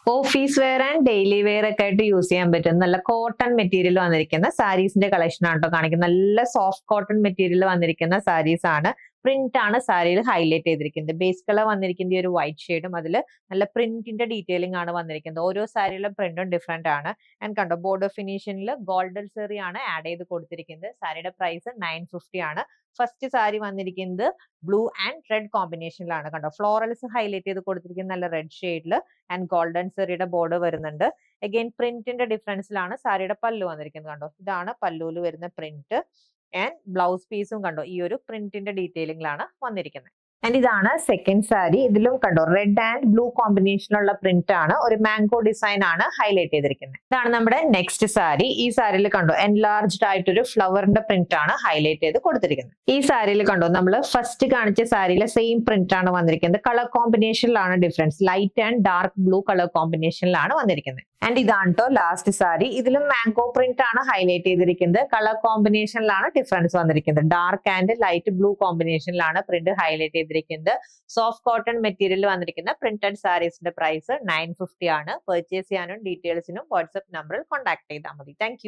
Office wear and daily wear ഒക്കെ ആയിട്ട് use ചെയ്യാൻ പറ്റും നല്ല കോട്ടൺ മെറ്റീരിയൽ വന്നിരിക്കുന്ന സാരീസിന്റെ കളക്ഷൻ ആണ് കേട്ടോ കാണിക്കുന്നത്. നല്ല സോഫ്റ്റ് കോട്ടൺ മെറ്റീരിയൽ വന്നിരിക്കുന്ന സാരീസ് ആണ്. പ്രിന്റ് ആണ് സാരിയിൽ ഹൈലൈറ്റ് ചെയ്തിരിക്കുന്നത്. ബേസ് കളർ വന്നിരിക്കുന്ന ഈ ഒരു വൈറ്റ് ഷെയ്ഡും അതിൽ നല്ല പ്രിന്റിന്റെ ഡീറ്റെയിലിംഗ് ആണ് വന്നിരിക്കുന്നത്. ഓരോ സാരിയിലും പ്രിന്റും ഡിഫറെന്റ് ആണ്. ആൻഡ് കണ്ടോ ബോർഡർ ഫിനിഷിംഗിൽ ഗോൾഡൻ സെറി ആണ് ആഡ് ചെയ്ത് കൊടുത്തിരിക്കുന്നത്. സാരിയുടെ പ്രൈസ് 950 ആണ്. ഫസ്റ്റ് സാരി വന്നിരിക്കുന്നത് ബ്ലൂ ആൻഡ് റെഡ് കോമ്പിനേഷനിലാണ്. കണ്ടോ ഫ്ലോറൽസ് ഹൈലൈറ്റ് ചെയ്ത് കൊടുത്തിരിക്കുന്ന നല്ല റെഡ് ഷെയ്ഡിൽ ആൻഡ് ഗോൾഡൻ സെറിയുടെ ബോർഡർ വരുന്നുണ്ട്. അഗൈൻ പ്രിന്റിന്റെ ഡിഫറൻസിലാണ് സാരിയുടെ പല്ലു വന്നിരിക്കുന്നത്. കണ്ടോ ഇതാണ് പല്ലുവിൽ വരുന്ന പ്രിന്റ്. ആൻഡ് ബ്ലൗസ് പീസും കണ്ടോ ഈ ഒരു പ്രിന്റിന്റെ ഡീറ്റെയിലിംഗിലാണ് വന്നിരിക്കുന്നത്. ആൻഡ് ഇതാണ് സെക്കൻഡ് സാരി. ഇതിലും കണ്ടോ റെഡ് ആൻഡ് ബ്ലൂ കോമ്പിനേഷനുള്ള പ്രിന്റ് ആണ്. ഒരു മാംഗോ ഡിസൈൻ ആണ് ഹൈലൈറ്റ് ചെയ്തിരിക്കുന്നത്. ഇതാണ് നമ്മുടെ നെക്സ്റ്റ് സാരി. ഈ സാരിയിൽ കണ്ടോ എൻലാർജ്ഡ് ആയിട്ടൊരു ഫ്ലവറിന്റെ പ്രിന്റ് ആണ് ഹൈലൈറ്റ് ചെയ്ത് കൊടുത്തിരിക്കുന്നത്. ഈ സാരിയിൽ കണ്ടോ നമ്മൾ ഫസ്റ്റ് കാണിച്ച സാരിയിലെ സെയിം പ്രിന്റ് ആണ് വന്നിരിക്കുന്നത്. കളർ കോമ്പിനേഷനിലാണ് difference. Light and dark blue colour കോമ്പിനേഷനിലാണ് വന്നിരിക്കുന്നത്. ആൻഡ് ഇതാണ് കേട്ടോ ലാസ്റ്റ് സാരി. ഇതിലും മാംഗോ പ്രിന്റ് ആണ് ഹൈലൈറ്റ് ചെയ്തിരിക്കുന്നത്. കളർ കോമ്പിനേഷനിലാണ് ഡിഫറൻസ് വന്നിരിക്കുന്നത്. ഡാർക്ക് ആൻഡ് ലൈറ്റ് ബ്ലൂ കോമ്പിനേഷനിലാണ് പ്രിന്റ് ഹൈലൈറ്റ് ചെയ്തിരിക്കുന്നത്. സോഫ്റ്റ് കോട്ടൺ മെറ്റീരിയൽ വന്നിരിക്കുന്ന പ്രിന്റഡ് സാരീസിന്റെ പ്രൈസ് 950 ആണ്. പർച്ചേസ് ചെയ്യാനും ഡീറ്റെയിൽസിനും വാട്സ്ആപ്പ് നമ്പറിൽ കോൺടാക്ട് ചെയ്താൽ മതി. താങ്ക്